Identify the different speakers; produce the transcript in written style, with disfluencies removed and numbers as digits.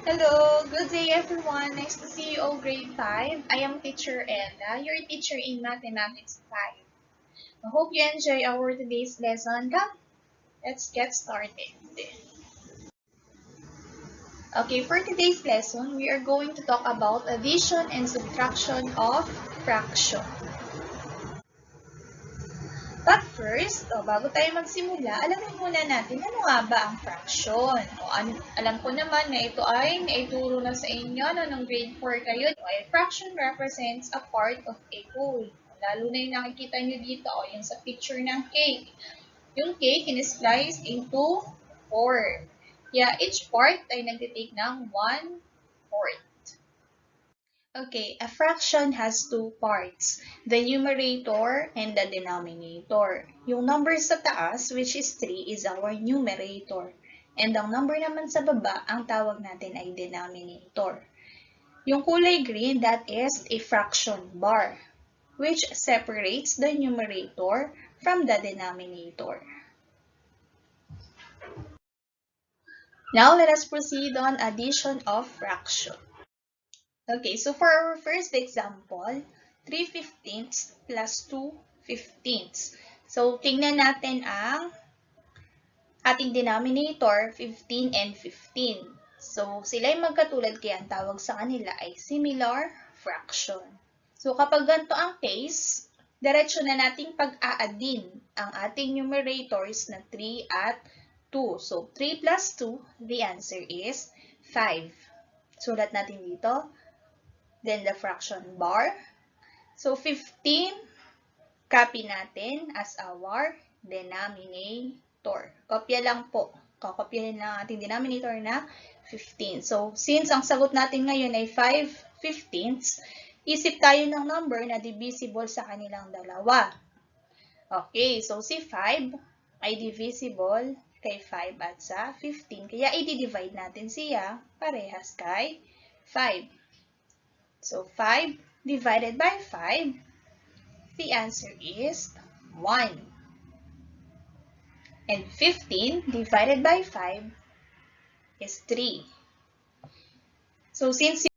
Speaker 1: Hello, good day everyone. Nice to see you all grade 5. I am teacher Ella, your teacher in Mathematics 5. I hope you enjoy our today's lesson. Come, let's get started. Okay, for today's lesson, we are going to talk about addition and subtraction of fraction. But first, bago tayo magsimula, alamin muna natin ano nga ba ang fraction. Alam ko naman na ito ay naituro na sa inyo ng grade 4 kayo. A fraction represents a part of a whole. Lalo na yung nakikita nyo dito, yung sa picture ng cake. Yung cake in-slice into 4. Kaya each part ay nagtitake ng 1/4. Okay, a fraction has two parts, the numerator and the denominator. Yung number sa taas, which is 3, is our numerator. And ang number naman sa baba, ang tawag natin ay denominator. Yung kulay green, that is a fraction bar, which separates the numerator from the denominator. Now, let us proceed on addition of fraction. Okay, so for our first example, 3/15 plus 2/15. So, tingnan natin ang ating denominator, 15 and 15. So, sila ay magkatulad kaya ang tawag sa kanila ay similar fraction. So, kapag ganito ang case, diretso na nating pag-a-addin ang ating numerators na 3 at 2. So, 3 plus 2, the answer is 5. Sulat natin dito. Then the fraction bar. So, 15, copy natin as our denominator. Kopya lang po. Kakopyahin lang ating denominator na 15. So, since ang sagot natin ngayon ay 5/15, isip tayo ng number na divisible sa kanilang dalawa. Okay, so si 5 ay divisible kay 5 at sa 15. Kaya i-divide natin siya parehas kay 5. So, 5 divided by 5, the answer is 1. And 15 divided by 5 is 3. So, since